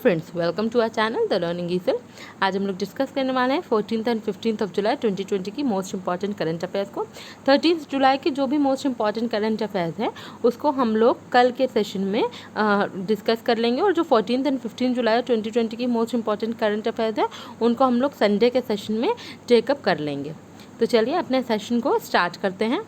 Friends, welcome to our channel the learning easel. आज हम लोग डिस्कस करने वाले हैं 14 एंड 15 जुलाई 2020 की मोस्ट इंपॉर्टेंट करंट अफेयर्स को। 13 जुलाई के जो भी मोस्ट इंपॉर्टेंट करंट अफेयर्स हैं उसको हम लोग कल के सेशन में डिस्कस कर लेंगे, और जो 14 एंड 15 जुलाई 2020 की मोस्ट इंपॉर्टेंट करंट अफेयर्स हैं उनको हम लोग संडे के सेशन में टेकअप कर लेंगे। तो चलिए अपने सेशन को स्टार्ट करते हैं।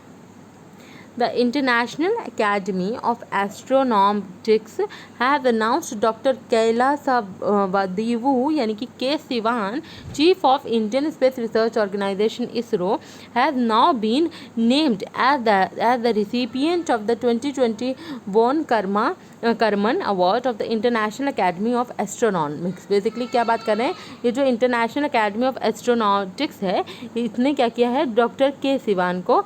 The International Academy of Astronautics has announced Dr. Kailasavadivu यानी कि के Siwan, Chief of Indian Space Research Organization ISRO, has now been named as the recipient of the 2020 Von Karman Award of the International Academy of Astronautics। Basically क्या बात कर रहे हैं, ये जो इंटरनेशनल अकेडमी ऑफ एस्ट्रोनॉटिक्स है इसने क्या किया है, डॉक्टर के सिवान को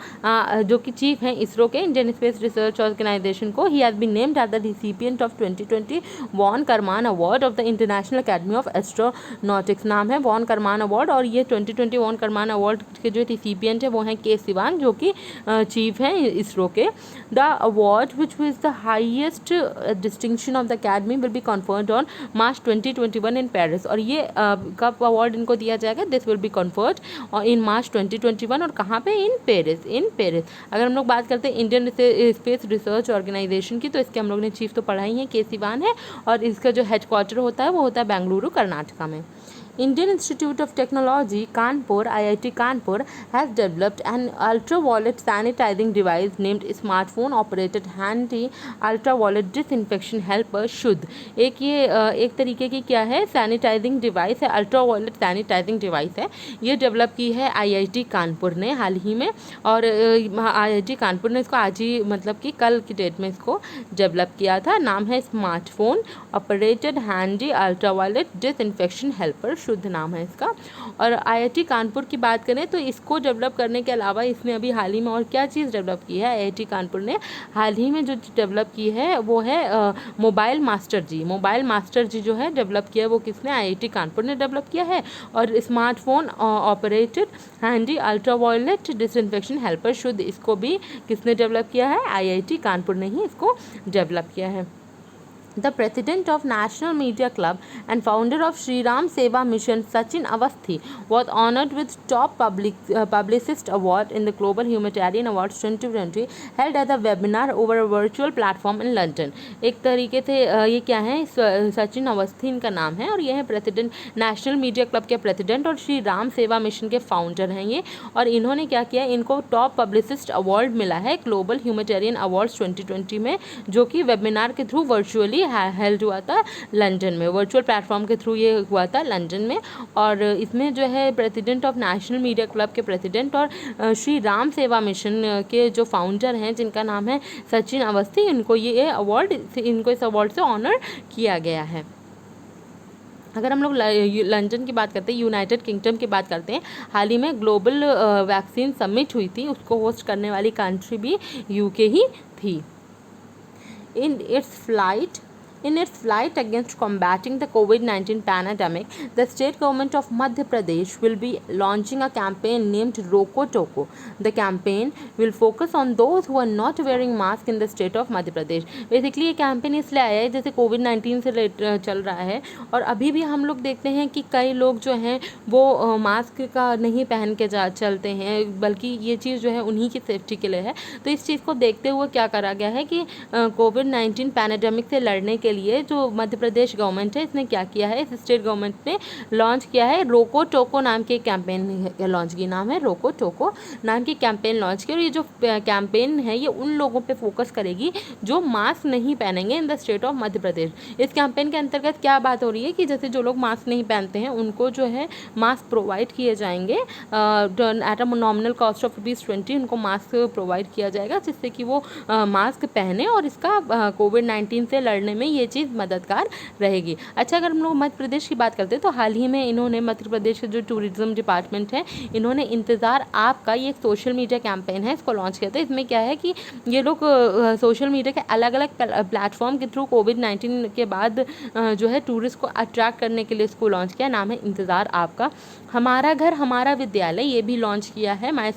जो कि चीफ हैं इसरो के इंडियन स्पेस रिसर्च ऑर्गेनाइजेशन को, he has been named as the recipient of 2020 von Karman award of the international academy of astronautics. नाम है वॉन करमान अवार्ड, और ये 2020 वॉन करमान अवार्ड के जो रिसिपिएंट है वो हैं के सिवान, जो कि चीफ हैं इसरो के। The award which is the highest distinction of the academy will be conferred on March 2021 in Paris. और ये कब अवार्ड इनको दिया जाएगा, दिस विल बी कन्फर्ड इन मार्च 2021, और कहाँ पे, इन पेरिस। अगर हम लोग बात करते हैं इंडियन स्पेस रिसर्च ऑर्गेनाइजेशन की, तो इसके हम लोग ने चीफ तो पढ़ा ही है, के सिवान है, और इसका जो हेडक्वार्टर होता है वो होता है बेंगलुरु, कर्नाटका में। Indian Institute of Technology, Kanpur, IIT Kanpur, has developed an ultraviolet sanitizing device named Smartphone Operated Handy Ultraviolet Disinfection Helper शुद्ध। एक तरीके की क्या है, सैनिटाइजिंग डिवाइस है, अल्ट्रावायलेट सैनिटाइजिंग डिवाइस है। ये डेवलप की है IIT कानपुर ने हाल ही में, और IIT कानपुर ने इसको आज ही मतलब कि कल की डेट में इसको डेवलप किया था। नाम है smartphone operated handy ultraviolet disinfection helper, शुद्ध नाम है इसका। और IIT कानपुर की बात करें तो इसको डेवलप करने के अलावा इसने अभी हाल ही में और क्या चीज़ डेवलप की है, IIT कानपुर ने हाल ही में जो डेवलप की है वो है मोबाइल मास्टर जी जो है डेवलप किया है, वो किसने, IIT कानपुर ने डेवलप किया है। और smartphone operated handy ultraviolet disinfection helper शुद्ध, इसको भी किसने डेवलप किया है, IIT कानपुर ने ही इसको डेवलप किया है। The President of National Media Club and founder of Shri Ram Seva Mission, Sachin Awasthi, was honored with Top Publicist Award in the Global Humanitarian Awards 2020 held at a webinar over a virtual platform in London। एक तरीके से ये क्या है, सचिन अवस्थी इनका नाम है, और ये है प्रेसिडेंट, नेशनल मीडिया क्लब के प्रेसिडेंट और श्री राम सेवा मिशन के फाउंडर हैं ये। और इन्होंने क्या किया, इनको टॉप पब्लिसिस्ट अवार्ड मिला है ग्लोबल ह्यूमैनिटेरियन अवार्ड्स 2020 में, जो कि वेबिनार के थ्रू वर्चुअली हेल्ड हुआ था लंदन में, वर्चुअल प्लेटफॉर्म के थ्रू ये हुआ था लंदन में। और इसमें जो है president of national media club के प्रेसिडेंट और श्री राम सेवा मिशन के जो फाउंडर हैं जिनका नाम है सचिन अवस्थी, इनको इस अवार्ड से ऑनर किया गया है। अगर हम लोग लंदन की बात करते हैं, यूनाइटेड किंगडम की बात करते हैं, हाल ही में ग्लोबल वैक्सीन समिट हुई थी, उसको होस्ट करने वाली कंट्री भी यूके ही थी। In its flight against combating the COVID-19 pandemic, the state government of Madhya Pradesh will be launching a campaign named Roko Toko. The campaign will focus on those who are not wearing mask in the state of Madhya Pradesh. Basically ये campaign इसलिए आया है जैसे COVID-19 से चल रहा है, और अभी भी हम लोग देखते हैं कि कई लोग जो हैं वो मास्क का नहीं पहन के चलते हैं, बल्कि ये चीज़ जो है उन्हीं की सेफ्टी के लिए है। तो इस चीज़ को देखते हुए क्या करा गया है कि COVID-19 पैंडेमिक से लड़ने के लिए जो मध्य प्रदेश गवर्नमेंट है इसने क्या किया है, इस स्टेट गवर्नमेंट ने लॉन्च किया है रोको टोको नाम के कैंपेन लॉन्च की, नाम है रोको टोको नाम की कैंपेन लॉन्च की। और ये जो कैंपेन है ये उन लोगों पे फोकस करेगी जो मास्क नहीं पहनेंगे in the state of Madhya प्रदेश। इस कैंपेन के अंतर्गत क्या बात हो रही है कि जैसे जो लोग मास्क नहीं पहनते हैं उनको जो है मास्क प्रोवाइड किए जाएंगे at a nominal cost of ₹20, उनको मास्क प्रोवाइड किया जाएगा जिससे कि वो मास्क पहने, और इसका COVID-19 से लड़ने में ये चीज़ मददगार रहेगी। अच्छा, अगर हम लोग मध्य प्रदेश की बात करते हैं तो हाल ही में इन्होंने मध्य प्रदेश के जो टूरिज्म डिपार्टमेंट है इन्होंने इंतज़ार आपका ये एक सोशल मीडिया कैंपेन है इसको लॉन्च किया था। इसमें क्या है कि ये लोग सोशल मीडिया के अलग अलग प्लेटफॉर्म के थ्रू COVID-19 के बाद जो है टूरिस्ट को अट्रैक्ट करने के लिए इसको लॉन्च किया, नाम है इंतज़ार आपका। हमारा घर हमारा विद्यालय ये भी लॉन्च किया है। माई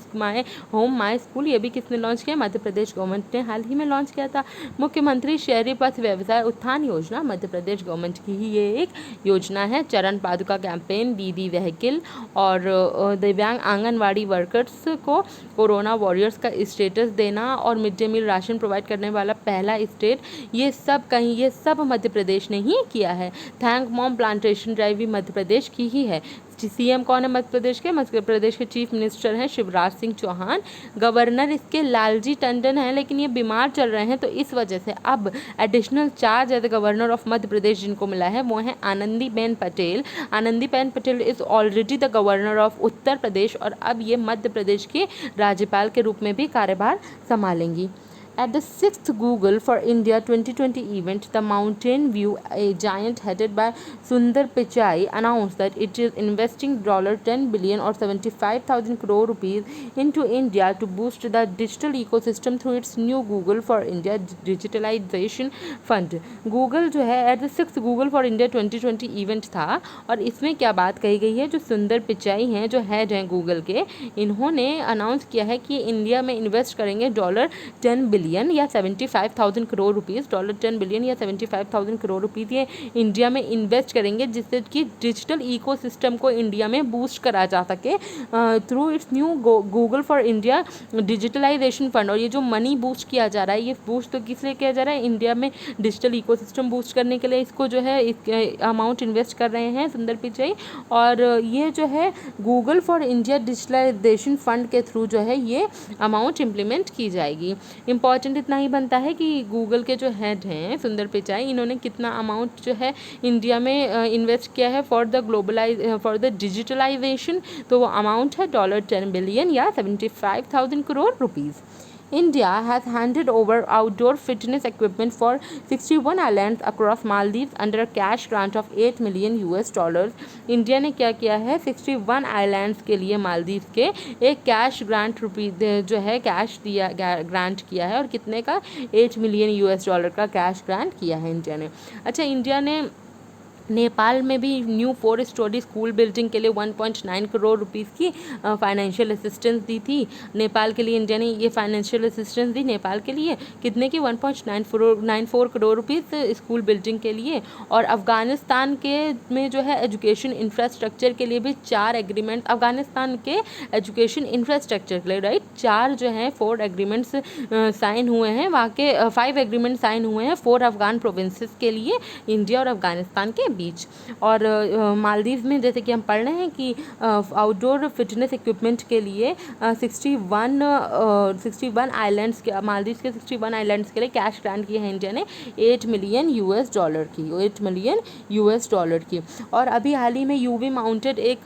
होम माई स्कूल ये भी किसने लॉन्च किया? मध्य प्रदेश गवर्नमेंट ने हाल ही में लॉन्च किया था। मुख्यमंत्री शहरी पथ व्यवसाय उत्थान योजना मध्य प्रदेश गवर्नमेंट की ही ये एक योजना है। चरण पादुका कैंपेन, दीदी व्हीकल और दिव्यांग आंगनवाड़ी वर्कर्स को कोरोना वॉरियर्स का स्टेटस देना और mid day meal ration provide करने वाला पहला स्टेट, ये सब मध्य प्रदेश ने ही किया है। थैंक मॉम प्लांटेशन ड्राइव भी मध्य प्रदेश की ही है। सीएम कौन है मध्य प्रदेश के? मध्य प्रदेश के चीफ मिनिस्टर हैं शिवराज सिंह चौहान। गवर्नर इसके लालजी टंडन हैं, लेकिन ये बीमार चल रहे हैं, तो इस वजह से अब additional charge as governor of Madhya Pradesh जिनको मिला है वो है Anandiben Patel. Anandiben Patel is already the governor of Uttar Pradesh और अब ये मध्य प्रदेश के राज्यपाल के रूप में भी कार्यभार संभालेंगी। At the 6th Google for India 2020 event, the Mountain View, a giant headed by Sundar Pichai, announced that it is investing $10 billion or 75,000 crore rupees into India to boost the digital ecosystem through its new Google for India Digitalization Fund. Google जो है at the 6th Google for India 2020 event था और इसमें क्या बात कही गई है? जो सुंदर पिचाई हैं, जो हेड हैं गूगल के, इन्होंने अनाउंस किया है कि इंडिया में इन्वेस्ट करेंगे $10 बिलियन या 75,000 करोड़ रुपीज़, $10 बिलियन या 75,000 करोड़ रुपीज़ ये इंडिया में इन्वेस्ट करेंगे, जिससे कि डिजिटल इकोसिस्टम को इंडिया में बूस्ट करा जा सके through its new Google for India digitalization fund. और ये जो मनी बूस्ट किया जा रहा है, ये बूस्ट तो किस लिए किया जा रहा है? इंडिया में डिजिटल इकोसिस्टम बूस्ट करने के लिए इसको जो है अमाउंट इन्वेस्ट कर रहे हैं सुंदर पिचाई। और ये जो है Google for India digitalization fund के थ्रू जो है ये अमाउंट इम्प्लीमेंट की जाएगी। इम्पॉर्टेंट इतना ही बनता है कि गूगल के जो हेड हैं सुंदर पिचाई, इन्होंने कितना अमाउंट जो है इंडिया में इन्वेस्ट किया है फॉर द डिजिटलाइजेशन, तो वो अमाउंट है $10 बिलियन या 75,000 crore rupees. India has handed over outdoor fitness equipment for 61 islands across Maldives under a cash grant of $8 million। India ने क्या किया है? 61 आइलैंड्स के लिए मालदीव के एक कैश ग्रांट जो है कैश दिया ग्रांट किया है और कितने का? $8 मिलियन का कैश ग्रांट किया है इंडिया ने। अच्छा, इंडिया ने नेपाल में भी न्यू 4 स्टोरी स्कूल बिल्डिंग के लिए 1.9 करोड़ रुपीज़ की फाइनेंशियल असिस्टेंस दी थी। नेपाल के लिए इंडिया ने ये फाइनेंशियल असिस्टेंस दी नेपाल के लिए कितने की? 1.94 करोड़ रुपीज़ स्कूल बिल्डिंग के लिए। और अफ़गानिस्तान के में जो है एजुकेशन इंफ्रास्ट्रक्चर के लिए भी 4 एग्रीमेंट, अफ़गानिस्तान के एजुकेशन इंफ्रास्ट्रक्चर के लिए, राइट, 4 जो हैं 4 एग्रीमेंट्स साइन हुए हैं, वहाँ के 5 एग्रीमेंट साइन हुए हैं 4 अफ़गान प्रोविंसेस के लिए, इंडिया और अफ़गानिस्तान के बीच। और मालदीव में जैसे कि हम पढ़ रहे हैं कि आउटडोर फिटनेस इक्विपमेंट के लिए 61 आइलैंड्स के, मालदीव के 61 आइलैंड्स के लिए कैश ग्रांट किए हैं इंडिया ने $8 मिलियन की। और अभी हाल ही में यूवी माउंटेड एक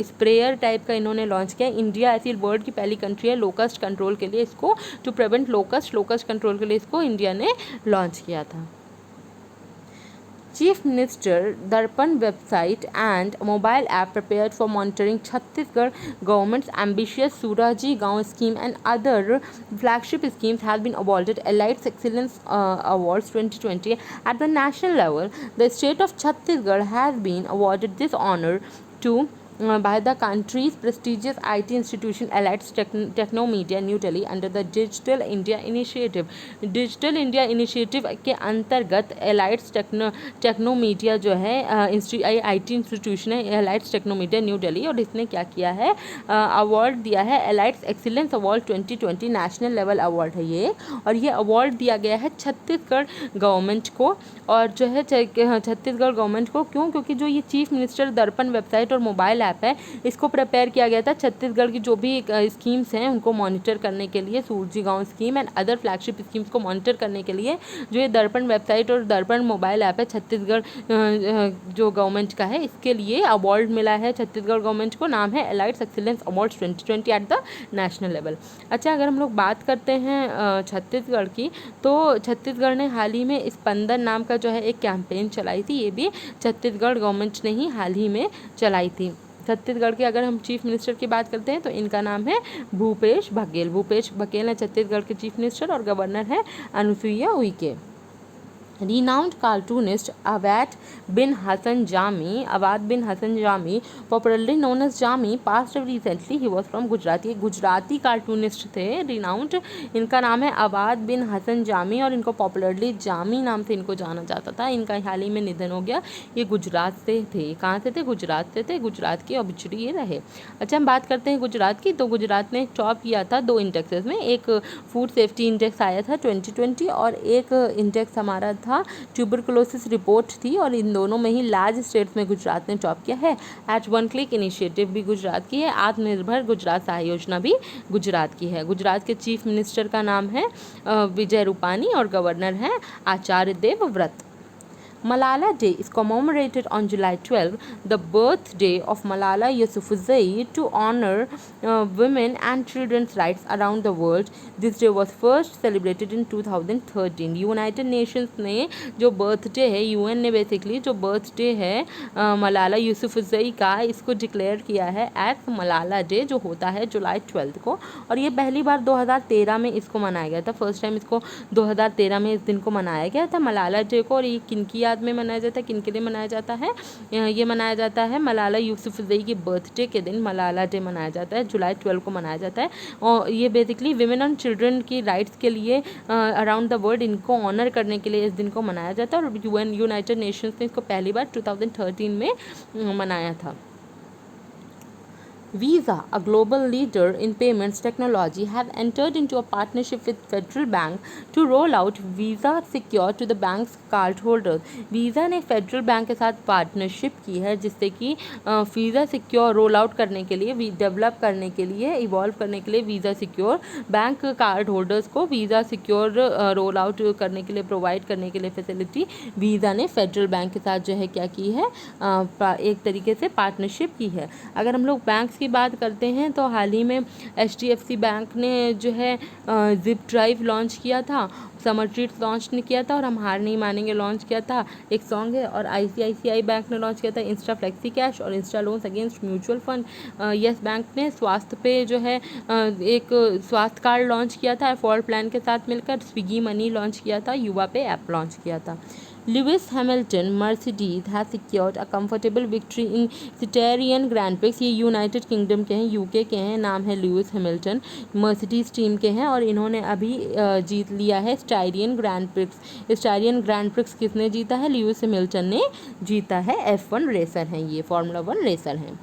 स्प्रेयर टाइप का इन्होंने लॉन्च किया। इंडिया ऐसी वर्ल्ड की पहली कंट्री है लोकस्ट कंट्रोल के लिए इसको, टू प्रिवेंट लोकस्ट कंट्रोल के लिए इसको इंडिया ने लॉन्च किया था। Chief Minister Darpan website and mobile app prepared for monitoring Chhattisgarh government's ambitious Suraji Gaon scheme and other flagship schemes has been awarded Elite Excellence Awards 2020 at the national level. The state of Chhattisgarh has been awarded this honor to by the country's prestigious IT institution Elite Technomedia New Delhi under the Digital India Initiative। Digital India initiative के अंतर्गत एलाइट्स Technomedia जो है IT institution है, एलाइट्स Technomedia new Delhi, और इसने क्या किया है? अवार्ड दिया है Elets excellence award 2020, national level award है ये। और ये अवार्ड दिया गया है छत्तीसगढ़ गवर्नमेंट को, और जो है छत्तीसगढ़ गवर्नमेंट को क्यों? क्योंकि जो ये चीफ मिनिस्टर दर्पण वेबसाइट और मोबाइल ऐप है, इसको प्रिपेयर किया गया था छत्तीसगढ़ की जो भी स्कीम्स हैं उनको मॉनिटर करने के लिए, सूरजी गांव scheme and other flagship schemes को मॉनिटर करने के लिए जो ये दर्पण वेबसाइट और दर्पण मोबाइल ऐप है छत्तीसगढ़ जो गवर्नमेंट का है, इसके लिए अवार्ड मिला है छत्तीसगढ़ गवर्नमेंट को। नाम है Elets excellence awards 2020 at the national level. अच्छा, अगर हम लोग बात करते हैं छत्तीसगढ़ की, तो छत्तीसगढ़ ने हाल ही में स्पंदन नाम का जो है एक कैंपेन चलाई थी, ये भी छत्तीसगढ़ गवर्नमेंट ने ही हाल ही में चलाई थी। छत्तीसगढ़ के अगर हम चीफ मिनिस्टर की बात करते हैं तो इनका नाम है भूपेश बघेल। भूपेश बघेल है छत्तीसगढ़ के चीफ मिनिस्टर और गवर्नर है Anusuiya Uikey. Renowned cartoonist Awad bin Hassan Jami, popularly known as Jami, passed away recently. He was from Gujarat. ये गुजराती कार्टूनिस्ट थे रिनाउंड, इनका नाम है अवाद बिन हसन जामी और इनको पॉपुलरली जामी नाम से इनको जाना जाता था। इनका हाल ही में निधन हो गया। ये गुजरात से थे। कहाँ से थे? गुजरात से थे। गुजरात के ऑब्चुरी ये रहे। अच्छा, हम बात करते हैं गुजरात की। तो गुजरात ने टॉप किया था 2 इंडेक्सेस में। एक फूड सेफ्टी इंडेक्स आया था 2020 और एक इंडेक्स हमारा था ट्यूबरकुलोसिस रिपोर्ट थी, और इन दोनों में ही लार्ज स्टेट्स में गुजरात ने टॉप किया है। एट वन क्लिक इनिशिएटिव भी गुजरात की है। आत्मनिर्भर गुजरात सहाय योजना भी गुजरात की है। गुजरात के चीफ मिनिस्टर का नाम है विजय रूपानी और गवर्नर हैं Acharya Devvrat. Malala Day is commemorated on July 12, the birthday of Malala Yousafzai, to honor women and children's rights around the world. This day was first celebrated in 2013. United Nations ने जो birthday है, UN ने basically जो birthday है मलाला यूसुफजई का, इसको declare किया है एज मलाला डे, जो होता है जुलाई 12 को। और ये पहली बार 2013 में इसको मनाया गया था। फर्स्ट टाइम इसको 2013 में इस दिन को मनाया गया था मलाला डे को। और ये किन की याद में मनाया जाता है, किन के लिए मनाया जाता है? ये मनाया जाता है मलाला यूसुफजई की बर्थडे के दिन मलाला डे मनाया जाता है, जुलाई 12 को मनाया जाता है। और ये बेसिकली विमेन एंड चिल्ड्रन की राइट्स के लिए अराउंड द वर्ल्ड इनको ऑनर करने के लिए इस दिन को मनाया जाता है। और यूनाइटेड नेशंस ने इसको पहली बार 2013 में मनाया था। Visa, a global leader in payments technology, have entered into a partnership with Federal Bank to roll out Visa Secure to the bank's cardholders. Visa ने फेडरल बैंक के साथ पार्टनरशिप की है, जिससे कि वीज़ा सिक्योर रोल आउट करने के लिए, डेवलप करने के लिए, इवॉल्व करने के लिए visa secure bank card holders को वीज़ा सिक्योर रोल आउट करने के लिए, प्रोवाइड करने के लिए फैसिलिटी वीज़ा ने फेडरल बैंक के साथ जो है क्या की है, एक तरीके से पार्टनरशिप की है। अगर हम लोग बैंक्स की बात करते हैं तो हाल ही में HDFC बैंक ने जो है जिप ड्राइव लॉन्च किया था, समर ट्रीट लॉन्च ने किया था, और हम हार नहीं मानेंगे लॉन्च किया था, एक सॉन्ग है। और ICICI बैंक ने लॉन्च किया था इंस्टा फ्लेक्सी कैश और Insta loans against mutual fund. Yes bank ने स्वास्थ्य पे जो है एक स्वास्थ्य कार्ड लॉन्च किया था एफोर्ड प्लान के साथ मिलकर। स्विगी मनी लॉन्च किया था, युवा पे ऐप लॉन्च किया था। Lewis Hamilton Mercedes has secured a comfortable victory in Styrian Grand Prix। ये यूनाइटेड किंगडम के हैं, UK के हैं, नाम है लुइस हैमिल्टन, मर्सिडीज टीम के हैं, और इन्होंने अभी जीत लिया है Styrian grand prix. Styrian grand prix किसने जीता है? लुइस हैमिल्टन ने जीता है। F1 रेसर हैं, ये फार्मूला 1 रेसर हैं।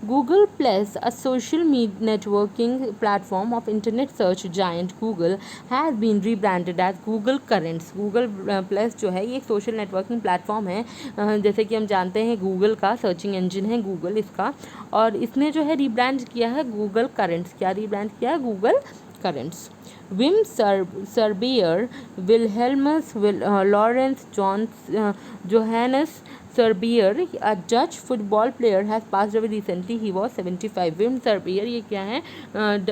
Google Plus, a social networking platform of internet search giant Google, has been rebranded as Google Currents। Google Plus जो है ये एक सोशल नेटवर्किंग प्लेटफॉर्म है, जैसे कि हम जानते हैं गूगल का सर्चिंग इंजन है गूगल इसका, और इसने जो है रिब्रांड किया है गूगल करेंट्स। क्या रिब्रांड किया है? Google Currents. Wim Serbier Wilhelmus Laurens Johannes Serbier, a Dutch football player, has passed away recently. He was 75. Vim सर्बियर ये क्या है?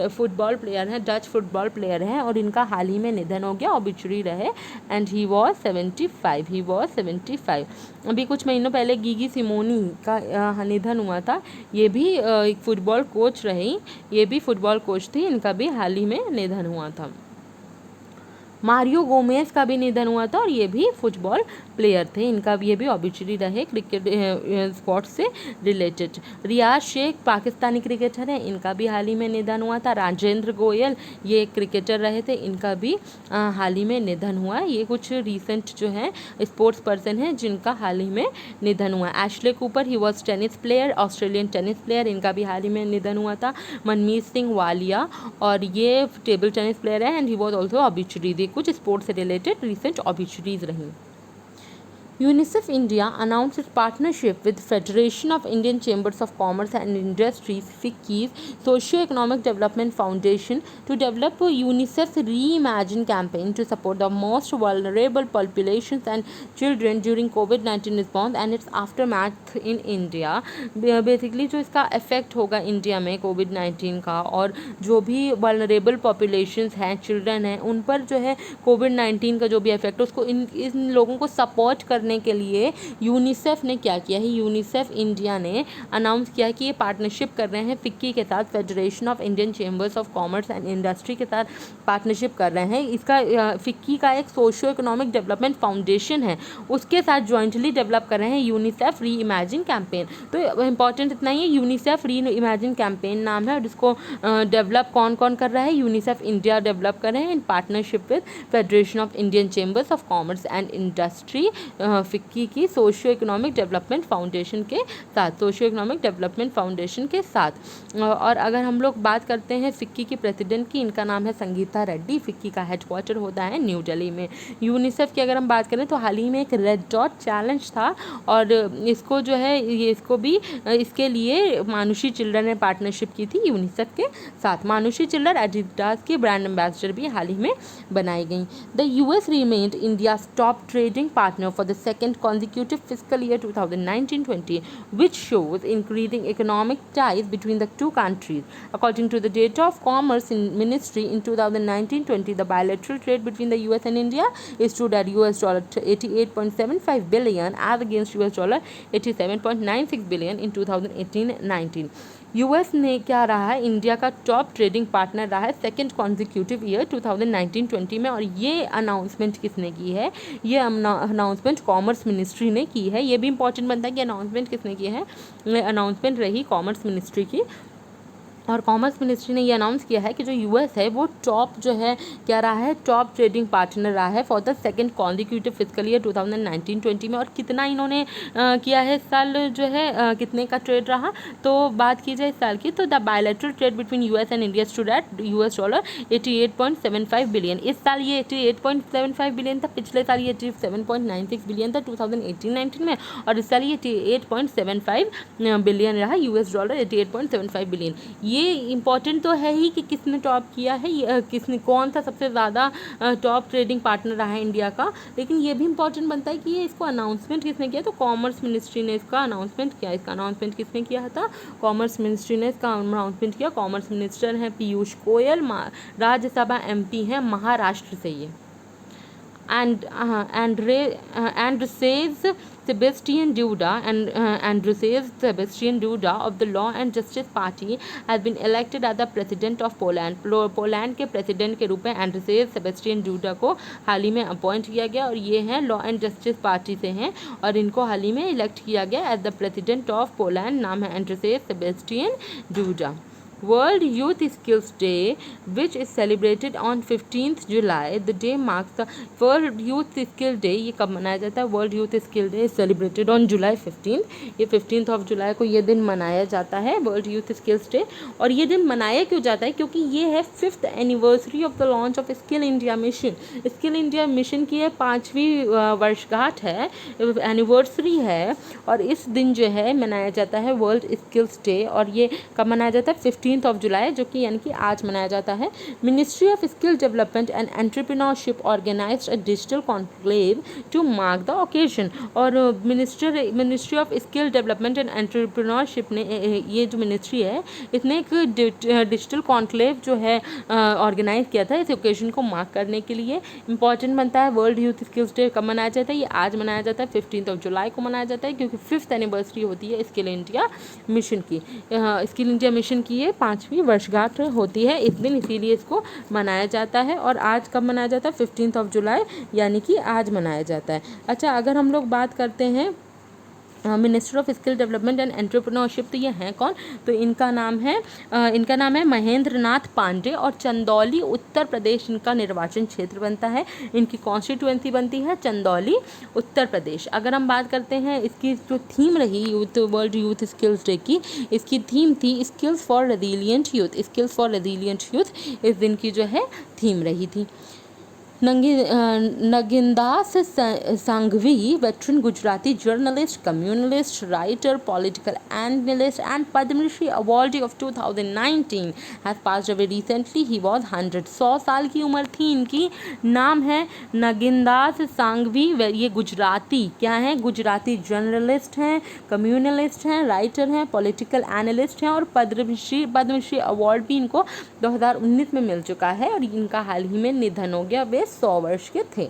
फुटबॉल प्लेयर है, डच फुटबॉल प्लेयर है, और इनका हाल ही में निधन हो गया, ऑबिचुरी रहे, and he was 75। He was 75। अभी कुछ महीनों पहले गिगी सिमोनी का निधन हुआ था। ये भी एक फुटबॉल कोच रही, ये भी फुटबॉल कोच थी, इनका भी हाल ही में निधन हुआ था। मारियो गोमेज का भी निधन हुआ था, और ये भी फुटबॉल प्लेयर थे, इनका भी ये भी ऑबिचुरी रहे क्रिकेट स्पोर्ट्स से रिलेटेड। रियाज शेख पाकिस्तानी क्रिकेटर हैं, इनका भी हाल ही में निधन हुआ था। राजेंद्र गोयल ये क्रिकेटर रहे थे, इनका भी हाल ही में निधन हुआ। ये कुछ रिसेंट जो है स्पोर्ट्स पर्सन हैं जिनका हाल ही में निधन हुआ। Ashley Cooper, he was tennis player, Australian tennis player, इनका भी हाल ही में निधन हुआ था। मनमीत सिंह वालिया, और ये टेबल टेनिस प्लेयर है, and he was also obituary. कुछ स्पोर्ट्स से रिलेटेड रिसेंट ऑबिचुरीज रहीं। UNICEF India announced its partnership with Federation of Indian Chambers of Commerce and Industries (FICCI's) Socio-Economic Development Foundation to develop a UNICEF's Reimagine campaign to support the most vulnerable populations and children during COVID-19 response and its aftermath in India। Basically जो इसका effect होगा India में COVID-19 का, और जो भी vulnerable populations हैं, children हैं, उन पर जो है COVID-19 का जो भी इफेक्ट है उसको इन लोगों को सपोर्ट करने करने के लिए यूनिसेफ ने क्या किया है, यूनिसेफ इंडिया ने अनाउंस किया कि ये पार्टनरशिप कर रहे हैं फिक्की के साथ, federation of Indian chambers of commerce and industry के साथ पार्टनरशिप कर रहे हैं। इसका फिक्की का एक सोशियो इकोनॉमिक डेवलपमेंट फाउंडेशन है, उसके साथ जॉइंटली डेवलप कर रहे हैं यूनिसेफ री इमेजिन कैंपेन। तो इंपॉर्टेंट इतना ही है, यूनिसेफ री इमेजिन कैंपेन नाम है और इसको डेवलप कौन कौन कर रहा है, यूनिसेफ इंडिया डेवलप कर रहे हैं in partnership with federation of Indian chambers of commerce and industry, FICCI की सोशियो इकोनॉमिक डेवलपमेंट फाउंडेशन के साथ, सोशियो इकोनॉमिक डेवलपमेंट फाउंडेशन के साथ। और अगर हम लोग बात करते हैं फिक्की की प्रेसिडेंट की, इनका नाम है संगीता रेड्डी। फिक्की का हेडक्वार्टर होता है न्यू दिल्ली में। यूनिसेफ की अगर हम बात करें तो हाल ही में एक रेड डॉट चैलेंज था और इसको जो है ये इसको भी इसके लिए मानुषी चिल्ड्रन ने पार्टनरशिप की थी यूनिसेफ के साथ। मानुषी चिल्ड्रन एडिडास की ब्रांड एम्बेसडर भी हाल ही में बनाई गई। The US remained India's top trading partner for the second consecutive fiscal year 2019-20, which shows increasing economic ties between the two countries. According to the data of Commerce Ministry in 2019-20, the bilateral trade between the US and India is stood at $88.75 billion as against $87.96 billion in 2018-19. US ने क्या रहा है, India का top trading partner रहा है second consecutive year 2019-20 में। और ये अनाउंसमेंट किसने की है, ये अनाउंसमेंट कॉमर्स मिनिस्ट्री ने की है। ये भी इंपॉर्टेंट बनता है कि अनाउंसमेंट किसने की है, अनाउंसमेंट रही कॉमर्स मिनिस्ट्री की। और कॉमर्स मिनिस्ट्री ने ये अनाउंस किया है कि जो यूएस है वो टॉप जो है क्या रहा है, टॉप ट्रेडिंग पार्टनर रहा है for the second consecutive fiscal year 2019-20 में। और कितना इन्होंने किया है इस साल जो है कितने का ट्रेड रहा, तो बात की जाए इस साल की तो the bilateral trade between US and India stood at $88.75 billion. इस साल ये 88.75 बिलियन था, पिछले साल ये 87.96 बिलियन था 2018-19 में, और इस साल ये 88.75 बिलियन रहा यूएस डॉलर, 88.75 बिलियन। ये इम्पॉर्टेंट तो है ही कि किसने टॉप किया है, किसने कौन सा सबसे ज़्यादा टॉप ट्रेडिंग पार्टनर रहा है इंडिया का, लेकिन ये भी इम्पॉर्टेंट बनता है कि ये इसको अनाउंसमेंट किसने किया, तो कॉमर्स मिनिस्ट्री ने इसका अनाउंसमेंट किया। इसका अनाउंसमेंट किसने किया था, कॉमर्स मिनिस्ट्री ने इसका अनाउंसमेंट किया। कॉमर्स मिनिस्टर हैं पीयूष गोयल, राज्यसभा एमपी हैं महाराष्ट्र से ये। Sebastian Duda of the Law and Justice Party has been elected as the President of Poland. Poland के प्रेसिडेंट के रूप में एंड्रसेज सेबेस्टियन डूडा को हाल ही में अपॉइंट किया गया और ये हैं लॉ एंड जस्टिस पार्टी से हैं और इनको हाल ही में इलेक्ट किया गया as the president of Poland. नाम है Andrzej Sebastian Duda. World Youth Skills Day, which is celebrated on 15th July, the day marks the World Youth Skill Day। ये कब मनाया जाता है, World Youth Skill Day is celebrated on July 15। ये 15th of July को ये दिन मनाया जाता है World Youth Skills Day। और ये दिन मनाया क्यों जाता है, क्योंकि ये है 5th anniversary of the launch of skill India mission. Skill India mission की ये 5वीं वर्षगांठ है, एनिवर्सरी है, और इस दिन जो है मनाया जाता है वर्ल्ड स्किल्स डे। और ये कब मनाया जाता है, 15th ऑफ जुलाई, जो कि यानी कि आज मनाया जाता है। Ministry of skill development and entrepreneurship organised a digital conclave to mark the occasion. और ministry of skill development and entrepreneurship ने, ये जो मिनिस्ट्री है इसने एक डिजिटल कॉन्क्लेव जो है ऑर्गेनाइज किया था इस ओकेजन को मार्क करने के लिए। इंपॉर्टेंट बनता है वर्ल्ड यूथ स्किल्स डे कब मनाया जाता है, ये आज मनाया जाता है 15th ऑफ जुलाई को मनाया जाता है, क्योंकि 5th एनिवर्सरी होती है स्किल इंडिया मिशन की। स्किल इंडिया मिशन की ये 5वीं वर्षगांठ होती है इस दिन, इसीलिए इसको मनाया जाता है। और आज कब मनाया जाता है, 15th ऑफ जुलाई, यानी कि आज मनाया जाता है। अच्छा, अगर हम लोग बात करते हैं minister of skill development and entrepreneurship, तो ये हैं कौन, तो इनका नाम है महेंद्र नाथ पांडे, और चंदौली उत्तर प्रदेश इनका निर्वाचन क्षेत्र बनता है। इनकी कॉन्स्टिट्यूएंसी बनती है चंदौली उत्तर प्रदेश। अगर हम बात करते हैं इसकी जो थीम रही वर्ल्ड यूथ स्किल्स डे की, इसकी थीम थी skills for resilient youth. Skills for resilient youth इस दिन की जो है थीम रही थी। Nagindas Sanghvi, veteran Gujarati journalist, communist, writer, political analyst and Padma Shri awardee of 2019 has passed away recently. He was 100। 100 साल की उम्र थी इनकी। नाम है नगिनदास सांघवी। ये गुजराती क्या हैं, गुजराती जर्नलिस्ट हैं, कम्युनलिस्ट हैं, राइटर हैं, पॉलिटिकल एनालिस्ट हैं, और पद्मश्री अवार्ड भी इनको 2019 में मिल चुका है, और इनका हाल ही में निधन हो गया। वे 100 वर्ष के थे।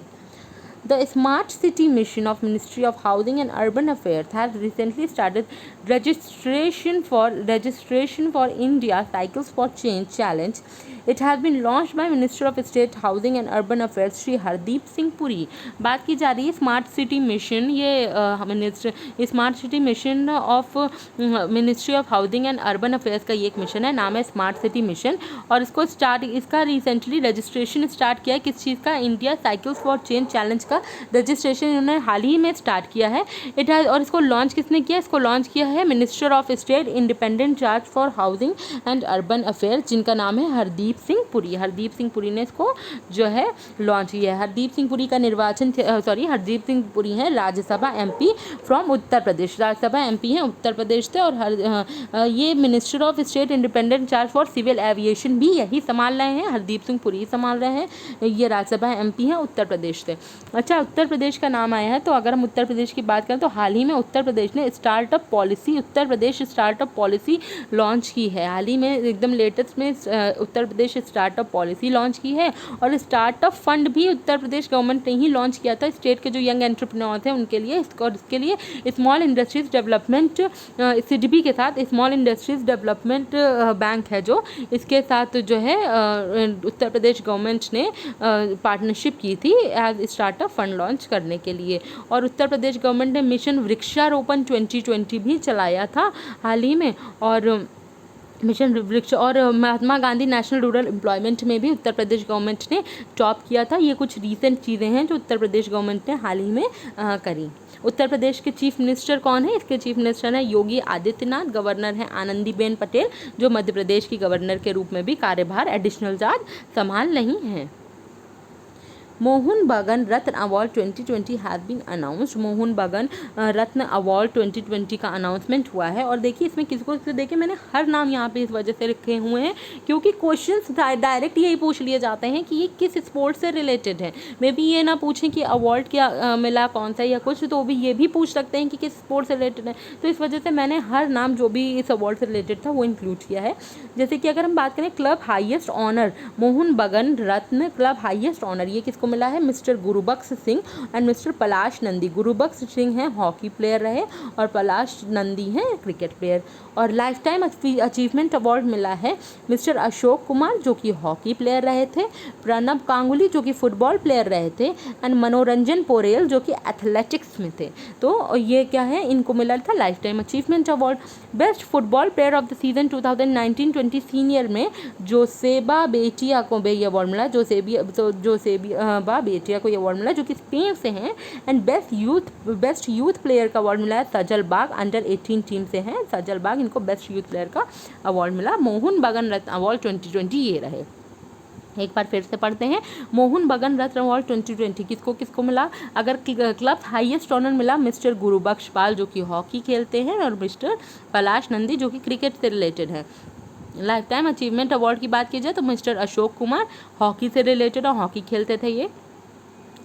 The Smart City Mission of Ministry of Housing and Urban Affairs has recently started registration for India Cycles for Change Challenge. It has been launched by Minister of State Housing and Urban Affairs Shri Hardeep Singh Puri. बात की जा रही है smart city mission, ये smart city mission of ministry of housing and urban affairs का ये एक mission है, नाम है स्मार्ट सिटी मिशन। और इसका रिसेंटली रजिस्ट्रेशन स्टार्ट किया है, किस चीज़ का, India cycles for change challenge का रजिस्ट्रेशन इन्होंने हाल ही में स्टार्ट किया है। और इसको लॉन्च किसने किया, इसको लॉन्च किया है minister of state independent charge for housing and urban affairs, जिनका नाम है हरदीप सिंह पुरी। हरदीप सिंह पुरी ने इसको जो है लॉन्च किया है। हरदीप सिंह पुरी का हरदीप सिंह पुरी हैं Rajya Sabha MP from Uttar Pradesh, Rajya Sabha MP हैं उत्तर प्रदेश से। और ये minister of state independent charge for civil aviation भी यही संभाल रहे हैं, हरदीप सिंह पुरी संभाल रहे हैं, ये राज्यसभा एमपी हैं उत्तर प्रदेश से। अच्छा, उत्तर प्रदेश का नाम आया है, तो अगर हम उत्तर प्रदेश की बात करें तो हाल ही में उत्तर प्रदेश ने Uttar Pradesh startup policy launch की है। हाल ही में एकदम लेटेस्ट में Uttar Pradesh startup policy launch की है। और स्टार्टअप फंड भी उत्तर प्रदेश गवर्नमेंट ने ही लॉन्च किया था स्टेट के जो यंग एंटरप्रेन्योर थे उनके लिए। और इसके लिए स्मॉल इंडस्ट्रीज डेवलपमेंट सिडबी के साथ स्मॉल इंडस्ट्रीज डेवलपमेंट बैंक है जो, इसके साथ जो है उत्तर प्रदेश गवर्नमेंट ने पार्टनरशिप की थी एज स्टार्टअप फंड लॉन्च करने के लिए। और उत्तर प्रदेश गवर्नमेंट ने मिशन वृक्षारोपण 2020 भी चलाया था हाल ही में। और मिशन वृक्ष और Mahatma Gandhi national rural employment में भी उत्तर प्रदेश गवर्नमेंट ने टॉप किया था। ये कुछ रीसेंट चीज़ें हैं जो उत्तर प्रदेश गवर्नमेंट ने हाल ही में करी। उत्तर प्रदेश के चीफ मिनिस्टर कौन है, इसके चीफ मिनिस्टर हैं योगी आदित्यनाथ, गवर्नर हैं आनंदीबेन पटेल, जो मध्य प्रदेश की गवर्नर के रूप में भी कार्यभार एडिशनल चार्ज संभाल रही हैं। Mohun Bagan Ratna award 2020 has been announced. Mohun Bagan Ratna award 2020 का अनाउंसमेंट हुआ है। और देखिए इसमें किसको देखिए मैंने हर नाम यहाँ पे इस वजह से लिखे हुए हैं क्योंकि क्वेश्चंस डायरेक्ट यही पूछ लिए जाते हैं कि ये किस स्पोर्ट से रिलेटेड है। मे बी ये ना पूछें कि अवार्ड क्या मिला कौन सा या कुछ, तो भी ये भी पूछ सकते हैं कि किस स्पोर्ट से रिलेटेड है। तो इस वजह से मैंने हर नाम जो भी इस अवार्ड से रिलेटेड था वो इंक्लूड किया है। जैसे कि अगर हम बात करें club highest honour, Mohun Bagan Ratna club highest honour ये किसको मिला है, mister Gurbux Singh and mister Palash Nandi. Gurbux Singh हैं हॉकी प्लेयर रहे और पलाश नंदी हैं क्रिकेट प्लेयर। और लाइफ टाइम अचीवमेंट अवार्ड मिला है मिस्टर अशोक कुमार जो कि हॉकी प्लेयर रहे थे, प्रणब गांगुली जो कि फुटबॉल प्लेयर रहे थे एंड मनोरंजन पोरेल जो कि एथलेटिक्स में थे। तो ये क्या है, इनको मिला था life time achievement award. Best football player of the season 2019-20 senior में जोसेबा बेटिया को ये अवार्ड मिला, जोसेबा बेटिया को ये अवार्ड मिला जो कि स्पेन से हैं। एंड बेस्ट यूथ प्लेयर का अवार्ड मिला है सजलबाग, अंडर 18 टीम से हैं सजलबाग, इनको बेस्ट यूथ प्लेयर का अवार्ड मिला। मोहन बगन रत्न अवार्ड 2020 ये रहे। एक बार फिर से पढ़ते हैं, मोहन बगन रत्न अवार्ड 2020 किसको मिला। अगर क्लब हाईएस्ट ऑनर मिला मिस्टर गुरुबख्श पाल जो कि हॉकी खेलते हैं और मिस्टर पलाश नंदी जो कि क्रिकेट से रिलेटेड है। लाइफ टाइम अचीवमेंट अवार्ड की बात की जाए तो मिस्टर अशोक कुमार हॉकी से रिलेटेड और हॉकी खेलते थे ये,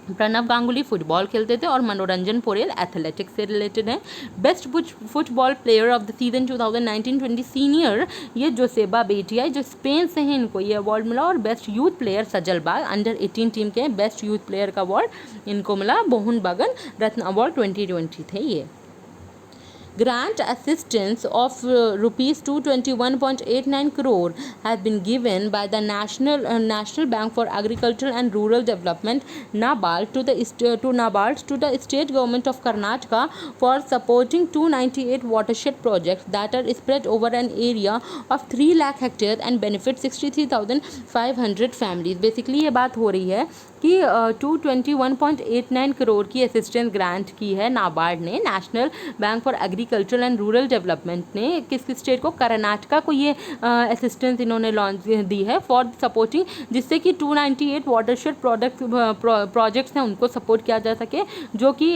प्रणब गांगुली फुटबॉल खेलते थे और मनोरंजन पोरेल एथलेटिक्स से रिलेटेड है। Best football player of the season 2019-20 senior ये जोसेबा बेटिया जो स्पेन से हैं, इनको ये अवार्ड मिला। और बेस्ट यूथ प्लेयर सजलबाग अंडर 18 टीम के बेस्ट यूथ प्लेयर का अवार्ड इनको मिला। मोहन बगन रत्न अवार्ड 2020 थे ये। Grant assistance of rupees 221.89 crore has been given by the National Bank for Agriculture and Rural Development (NABARD) to the state government of Karnataka for supporting 298 watershed projects that are spread over an area of 3 lakh hectares and benefit 63,500 families. Basically ये बात हो रही है कि 221.89 करोड़ की assistance grant की है नाबार्ड ने, national bank for agriculture and rural development ने किस स्टेट को, कर्नाटका को ये असिस्टेंस इन्होंने लॉन्च दी है फॉर सपोर्टिंग, जिससे कि 298 वाटरशेड प्रोजेक्ट्स हैं उनको सपोर्ट किया जा सके जो कि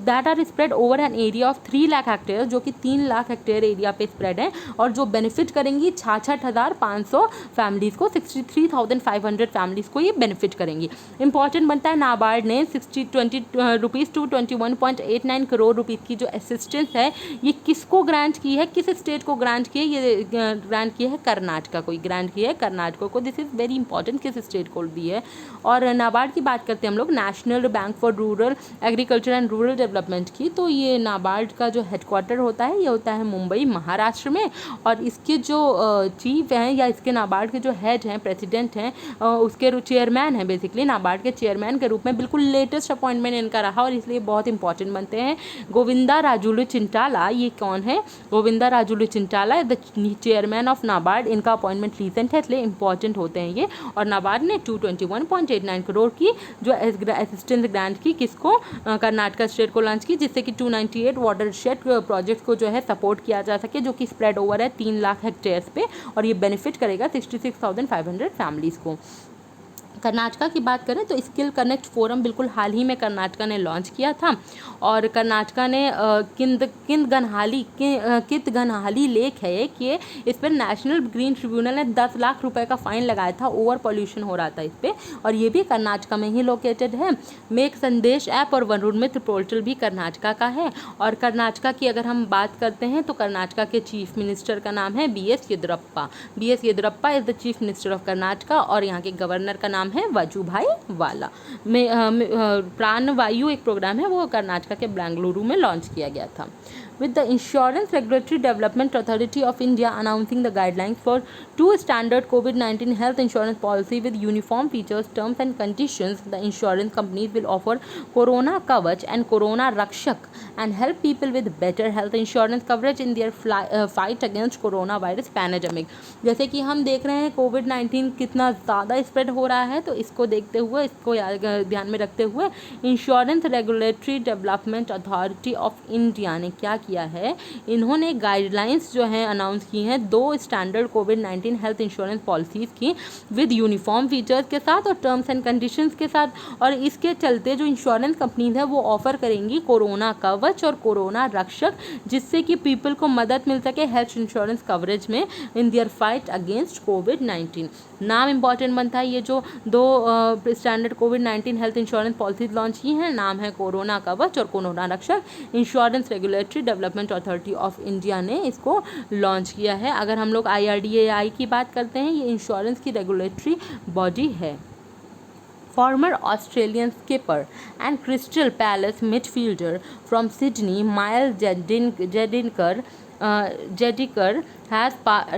that are spread over an area of 3 lakh hectare जो कि 3 लाख हेक्टेयर एरिया पे स्प्रेड है और जो बेनिफिट करेंगी 66,500 फैमिलीज़ को, 63,500 फैमिलीज़ को ये बेनिफिट करेंगी। इंपॉर्टेंट बनता है नाबार्ड ने 20 रुपीज़ टू 21.89 करोड़ रुपीज़ की जो असिस्टेंस है ये किसको ग्रांट की है, किस स्टेट को ग्रांट की है, ये ग्रांट की है कर्नाटका को, ग्रांट की है कर्नाटका को। दिस इज़ वेरी इंपॉर्टेंट, किस स्टेट को दी है। और नाबार्ड की बात करते हैं हम लोग, national bank for rural agriculture and rural development की। तो ये नाबार्ड का जो हेडक्वार्टर होता है ये होता है मुंबई महाराष्ट्र में। और इसके जो चीफ हैं या इसके नाबार्ड के जो हेड हैं, प्रेसिडेंट हैं, उसके चेयरमैन हैं, बेसिकली नाबार्ड के चेयरमैन के रूप में बिल्कुल लेटेस्ट अपॉइंटमेंट इनका रहा और इसलिए बहुत इंपॉर्टेंट बनते हैं। गोविंदा राजुलु चिंटाला, ये कौन है? Govinda Rajulu Chintala the chairman of NABARD. इनका अपॉइंटमेंट रिसेंट है इसलिए इंपॉर्टेंट होते हैं ये। और नाबार्ड ने 221.89 करोड़ की जो असिस्टेंस ग्रांट की किसको? कर्नाटका स्टेट को लॉन्च की, जिससे कि 298 वाटरशेड प्रोजेक्ट को जो है सपोर्ट किया जा सके, जो कि स्प्रेड ओवर है 3 लाख हेक्टेयर्स पे और ये बेनिफिट करेगा 66,500 फैमिलीज़ को। कर्नाटका की बात करें तो स्किल कनेक्ट फोरम बिल्कुल हाल ही में कर्नाटका ने लॉन्च किया था और कर्नाटका ने कितगनहाली लेक है कि इस पर नेशनल ग्रीन ट्रिब्यूनल ने 10 लाख रुपए का फाइन लगाया था, ओवर पॉल्यूशन हो रहा था इस पर, और ये भी कर्नाटका में ही लोकेटेड है। मेक संदेश ऐप और वरुण मित्र पोर्टल भी कर्नाटका का है। और कर्नाटका की अगर हम बात करते हैं तो कर्नाटका के चीफ मिनिस्टर का नाम है BS Yediyurappa. BS Yediyurappa is the chief minister of Karnataka और यहाँ के गवर्नर का नाम है वजुभाई वाला। प्राणवायु एक प्रोग्राम है, वो कर्नाटका के बेंगलुरु में लॉन्च किया गया था। With the Insurance Regulatory Development Authority of India announcing the guidelines for 2 standard COVID-19 health insurance policy with uniform features, terms and conditions, the insurance companies will offer Corona Kavach and Corona Rakshak and help people with better health insurance coverage in their fight against coronavirus pandemic। जैसे कि हम देख रहे हैं COVID-19 कितना ज़्यादा spread हो रहा है, तो इसको देखते हुए, इसको ध्यान में रखते हुए insurance regulatory development authority of India ने क्या किया है, इन्होंने गाइडलाइंस जो हैं अनाउंस की हैं 2 स्टैंडर्ड कोविड-19 हेल्थ इंश्योरेंस पॉलिसीज़ की विद यूनिफॉर्म फीचर्स के साथ और टर्म्स एंड कंडीशंस के साथ। और इसके चलते जो इंश्योरेंस कंपनीज है वो ऑफर करेंगी कोरोना कवच और कोरोना रक्षक, जिससे कि पीपल को मदद मिल सके हेल्थ इंश्योरेंस कवरेज में इन दियर फाइट अगेंस्ट कोविड-19। नाम इंपॉर्टेंट बनता है, ये जो 2 स्टैंडर्ड कोविड-19 हेल्थ इंश्योरेंस पॉलिसीज लॉन्च की हैं, नाम है कोरोना कवच और कोरोना रक्षक। Insurance regulatory development authority of India ने इसको लॉन्च किया है। अगर हम लोग IRDAI की बात करते हैं, ये इंश्योरेंस की रेगुलेटरी बॉडी है। Former Australian skipper and Crystal Palace midfielder from Sydney, Miles Jediker has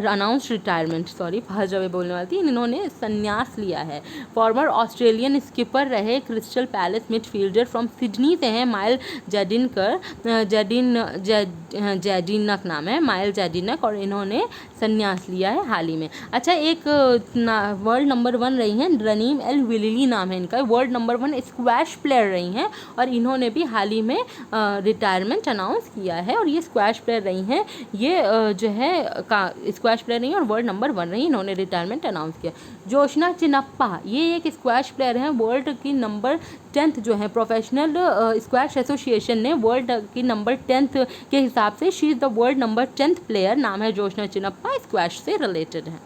announced retirement, भाषा बोलने वाली थी, इन्होंने संन्यास लिया है। फॉर्मर ऑस्ट्रेलियन स्किपर रहे crystal palace midfielder from Sydney से हैं माइल जैडिनक नाम है, माइल जैडिनक, और इन्होंने संन्यास लिया है हाल ही में। अच्छा, एक वर्ल्ड नंबर 1 रही हैं रनीम एल विलिली नाम है इनका, वर्ल्ड नंबर 1 स्क्वैश प्लेयर रही हैं और इन्होंने भी हाल ही में रिटायरमेंट अनाउंस किया है। और ये स्क्वैश प्लेयर रही हैं, ये जो है स्क्वैश प्लेयर रही हैं और वर्ल्ड नंबर 1 रही, इन्होंने रिटायरमेंट अनाउंस किया। जोशना चिनप्पा, ये एक स्क्वैश प्लेयर हैं, वर्ल्ड की नंबर 10th जो है प्रोफेशनल स्क्वैश एसोसिएशन ने वर्ल्ड की नंबर 10th के हिसाब से she is the world number 10th player, नाम है जोशना चिनप्पा, स्क्वैश से रिलेटेड है।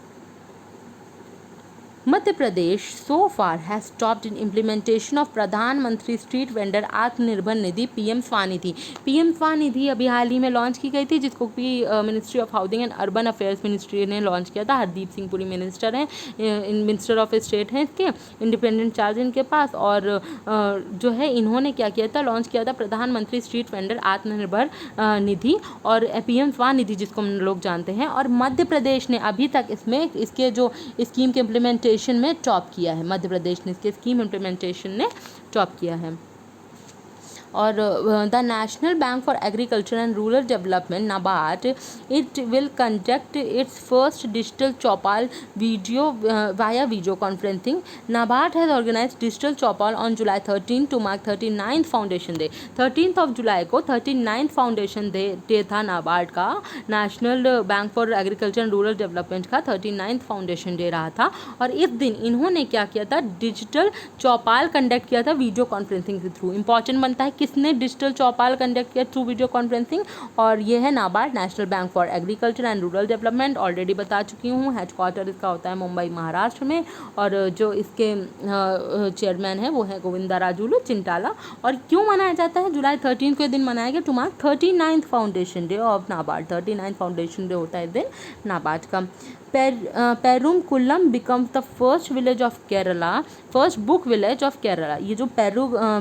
Madhya Pradesh so far has stopped in implementation of प्रधानमंत्री street vendor Atmanirbhar Nidhi PM Svanidhi. PM Svanidhi अभी हाल ही में लॉन्च की गई थी, जिसको भी ministry of housing and urban affairs ministry ने लॉन्च किया था। हरदीप सिंह पुरी मिनिस्टर हैं, मिनिस्टर ऑफ स्टेट हैं इसके, इंडिपेंडेंट चार्ज इनके पास। और जो है इन्होंने क्या किया था, लॉन्च किया था प्रधानमंत्री स्ट्रीट वेंडर आत्मनिर्भर निधि और PM स्वानिधि जिसको हम लोग जानते हैं। और मध्य प्रदेश ने अभी तक इसमें इसके जो स्कीम के इम्प्लीमेंटेशन में टॉप किया है, मध्य प्रदेश ने इसके स्कीम इम्प्लीमेंटेशन ने टॉप किया है। और the national bank for agriculture and rural development NABARD it will conduct its first digital chaupal video via video conferencing. NABARD has organise digital chaupal on July 13 to mark 39th foundation day. 13 जुलाई को 39th foundation day था नाबार्ड का, national bank for agriculture and rural development का 39th foundation day रहा था। और इस दिन इन्होंने क्या किया था, डिजिटल चौपाल कंडक्ट किया था वीडियो कॉन्फ्रेंसिंग के थ्रू। इंपॉर्टेंट बनता है किसने डिजिटल चौपाल कंडक्ट किया थ्रू वीडियो कॉन्फ्रेंसिंग, और ये है NABARD, national bank for agriculture and rural development, already बता चुकी हूँ। हेडक्वार्टर इसका होता है मुंबई महाराष्ट्र में, और जो इसके चेयरमैन है वो है गोविंदाराजुलु चिंटाला। और क्यों मनाया जाता है जुलाई 13 के दिन मनाया गया, to mark 39th foundation day of NABARD. 39th foundation day होता है इस दिन नाबार्ड का। Perumkulam becomes the first village of Kerala, first book village of Kerala. ये जो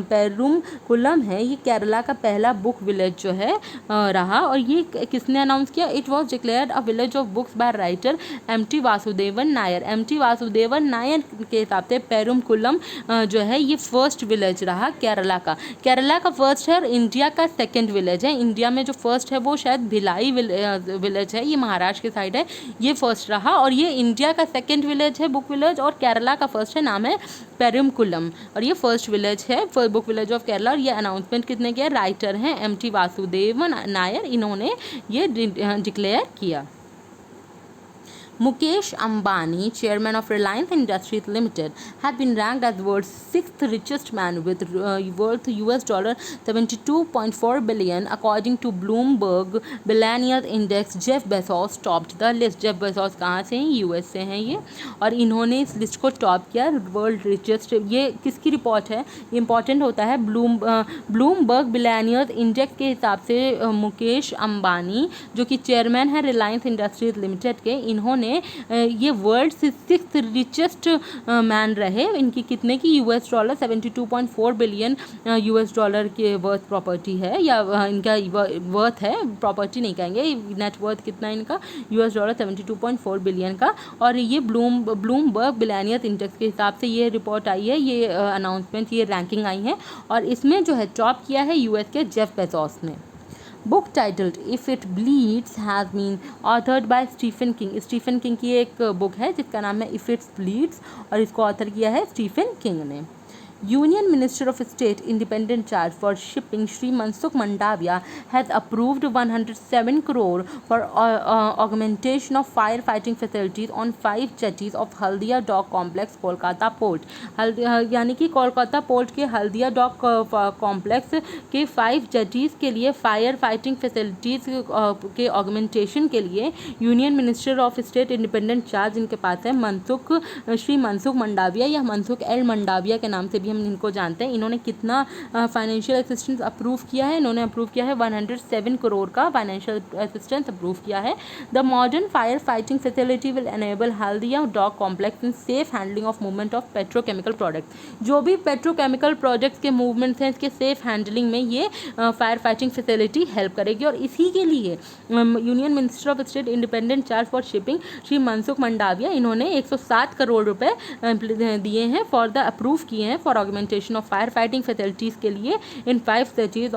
पेरुमकुल्लम है ये केरला का पहला बुक विलेज जो है रहा, और ये किसने अनाउंस किया, it was declared a village of books by writer MT. Vasudevan Nair. MT. Vasudevan Nair के हिसाब से पेरुमकुल्लम जो है ये फर्स्ट विलेज रहा केरला का। केरला का फर्स्ट है और इंडिया का सेकेंड विलेज है। इंडिया में जो फर्स्ट है वो शायद भिलाई विलेज है, ये महाराष्ट्र के साइड है, ये फर्स्ट रहा, और ये इंडिया का सेकंड विलेज है बुक विलेज, और केरला का फर्स्ट है, नाम है पेरुमकुल्लम, और ये फर्स्ट विलेज है बुक विलेज ऑफ केरला। और ये अनाउंसमेंट कितने किया, राइटर हैं एम.टी. वासुदेवन नायर, इन्होंने ये डिक्लेयर किया। Mukesh Ambani, chairman of Reliance Industries Limited, has been ranked as world's 6th richest man with worth $72.4 billion according to Bloomberg Billionaires Index. Jeff Bezos topped the list. Jeff Bezos कहाँ से हैं, US से हैं ये, और इन्होंने इस list को टॉप किया वर्ल्ड रिचेस्ट। ये किसकी रिपोर्ट है, ये इंपॉर्टेंट होता है, ब्लूमबर्ग बिलियनियर्स इंडेक्स के हिसाब से मुकेश अंबानी जो कि चेयरमैन है रिलायंस इंडस्ट्रीज लिमिटेड के, इन्होंने ये वर्ल्ड 6th रिचेस्ट मैन रहे। इनकी कितने की $72.4 बिलियन के वर्थ प्रॉपर्टी है, या इनका वर्थ है, प्रॉपर्टी नहीं कहेंगे, नेट वर्थ कितना है इनका $72.4 बिलियन का। और ये ब्लूमबर्ग बिलियनियर्स इंडेक्स के हिसाब से ये रिपोर्ट आई है, ये अनाउंसमेंट, ये रैंकिंग आई है, और इसमें जो है टॉप किया है यूएस के जेफ बेजोस ने। Book titled if it bleeds has been authored by Stephen King. Stephen King की एक बुक है जिसका नाम है इफ़ इट्स ब्लीड्स, और इसको ऑथर किया है स्टीफन किंग ने। Union Minister of State Independent Charge for Shipping Shri Mansukh Mandavia has approved 107 crore for augmentation of firefighting facilities on 5 jetties of Haldia Dock Complex, Kolkata Port। यानी कि Kolkata port के Haldia dock complex के 5 जेटीज़ के लिए fire fighting facilities के augmentation के लिए union minister of state independent charge इनके पास है श्री मनसुख मंडाविया, या मनसुख एल मंडाविया के नाम से भी हम इनको जानते हैं। इन्होंने कितना फाइनेंशियल असिस्टेंस अप्रूव किया है, इन्होंने अप्रूव किया है 107 करोड़ का फाइनेंशियल असिस्टेंस अप्रूव किया है। The modern fire fighting facility will enable Haldia dock complex in safe handling of movement of petrochemical products. जो भी पेट्रोकेमिकल प्रोडक्ट्स के मूवमेंट्स हैं इसके सेफ हैंडलिंग में ये फायर फाइटिंग फैसिलिटी हेल्प करेगी। और इसी के लिए union minister of state independent charge for shipping Shri Mansukh Mandaviya इन्होंने 107 करोड़ रुपए दिए हैं फॉर द अप्रूव किए हैं for augmentation of fire fighting facilities के लिए इन 5 jetties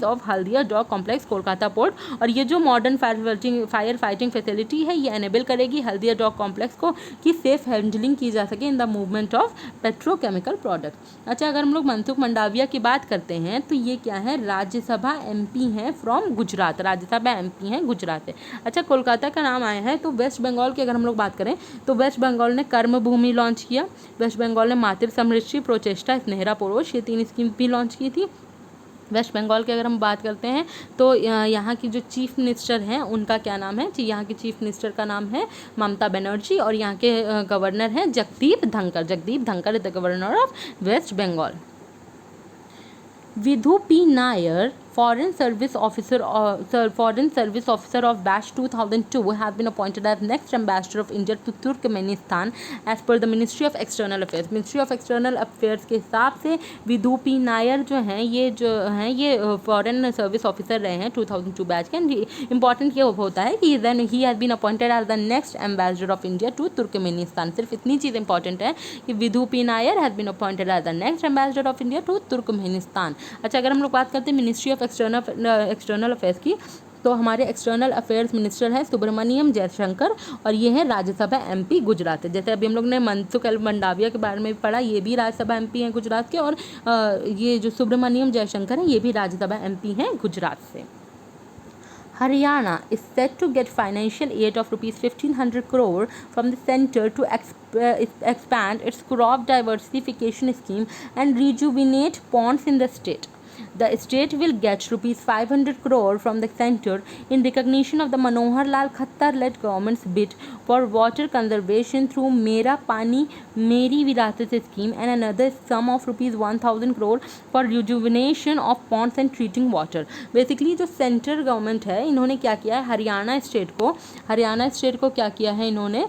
of Haldia dock complex Kolkata port. और ये जो मॉडर्न फायर फाइटिंग फैसिलिटी है ये एनेबल करेगी हल्दिया डॉक कॉम्प्लेक्स को कि सेफ हैंडलिंग की जा सके in the movement of petrochemical product. अच्छा, अगर हम लोग मनसुख मंडाविया की बात करते हैं तो ये क्या है, राज्यसभा एमपी हैं फ्रॉम गुजरात, राज्यसभा एमपी हैं गुजरात से। अच्छा, कोलकाता का नाम आया है तो वेस्ट बंगाल की अगर हम लोग बात करें तो वेस्ट बंगाल ने कर्म भूमि लॉन्च किया, वेस्ट बंगाल ने मातृ समृद्धि प्रोचेष्टा स्नेहरा पोरोश ये 3 स्कीम भी लॉन्च की थी। वेस्ट बंगाल की अगर हम बात करते हैं तो यहाँ की जो चीफ मिनिस्टर हैं उनका क्या नाम है, यहाँ की चीफ मिनिस्टर का नाम है ममता बनर्जी, और यहाँ के गवर्नर हैं Jagdeep Dhankhar is the governor of West Bengal. Vidhu P Nair, Foreign Service Officer of Batch 2002 has been appointed as next ambassador of India to Turkmenistan as per the Ministry of External Affairs। Ministry of External Affairs के हिसाब से Vidhu P Nair जो हैं ये foreign service officer रहे हैं 2002 batch के। Important ये होता है कि then he has been appointed as the next ambassador of India to Turkmenistan। सिर्फ इतनी चीज़ इंपॉर्टेंट है कि Vidhu P Nair has been appointed as the next ambassador of India to Turkmenistan। अच्छा, अगर हम लोग बात करते हैं मिनिस्ट्री ऑफ एक्सटर्नल अफेयर्स की तो हमारे एक्सटर्नल अफेयर्स मिनिस्टर हैं सुब्रमण्यम जयशंकर, और ये है राज्यसभा एमपी गुजरात है। जैसे अभी हम लोग ने मनसुख एल मंडाविया के बारे में पढ़ा, ये भी राज्यसभा एमपी हैं गुजरात के, और ये जो सुब्रमण्यम जयशंकर हैं ये भी राज्यसभा एमपी हैं गुजरात से। Haryana is set to get financial aid of ₹1,500 crore from the centre to expand its crop diversification scheme and rejuvenate ponds in the state. The state will get ₹500 crore from the centre in recognition of the Manohar Lal Khattar led government's bid for water conservation through Mera Pani Meri Virasat scheme and another sum of ₹1000 crore for rejuvenation of ponds and treating water. Basically जो central government है इन्होंने क्या किया है, Haryana state को क्या किया है, इन्होंने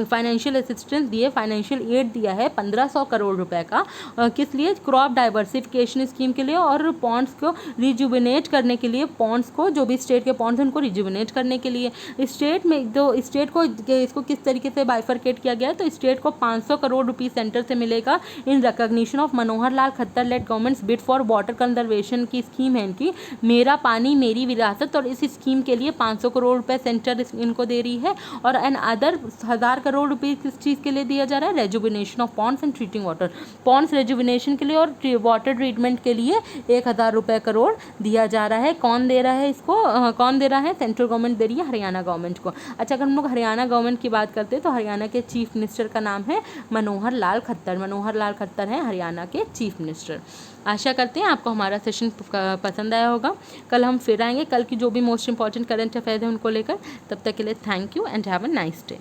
फाइनेंशियल असिस्टेंस दिए, फाइनेंशियल एड दिया है 1500 करोड़ रुपए का। किस लिए? क्रॉप डाइवर्सिफिकेशन स्कीम के लिए और पॉन्ड्स को रिजुविनेट करने के लिए, पॉन्ड्स को जो भी स्टेट के पॉन्ड्स हैं उनको रिजुविनेट करने के लिए। स्टेट में जो स्टेट को इसको किस तरीके से बाइफरकेट किया गया है, तो स्टेट को 500 करोड़ रुपीस सेंटर से मिलेगा in recognition of Manohar Lal Khattar led government's bid for water conservation की स्कीम है इनकी, मेरा पानी मेरी विरासत, और इस स्कीम के लिए 500 करोड़ रुपए सेंटर इनको दे रही है। और एन अदर 1000 करोड़ रुपए किस चीज़ के लिए दिया जा रहा है? Rejuvenation of ponds and treating water, ponds rejuvenation के लिए और वाटर ट्रीटमेंट के लिए 1000 रुपये करोड़ दिया जा रहा है। कौन दे रहा है इसको? कौन दे रहा है? सेंट्रल गवर्नमेंट दे रही है हरियाणा गवर्नमेंट को। अच्छा, अगर हम लोग हरियाणा गवर्नमेंट की बात करते हैं तो हरियाणा के चीफ मिनिस्टर का नाम है मनोहर लाल खट्टर। मनोहर लाल खट्टर हैं हरियाणा के चीफ मिनिस्टर। आशा करते हैं आपको हमारा सेशन पसंद आया होगा। कल हम फिर आएंगे, कल की जो भी मोस्ट इंपॉर्टेंट करंट अफेयर्स हैं उनको लेकर। तब तक के लिए thank you and have a nice day.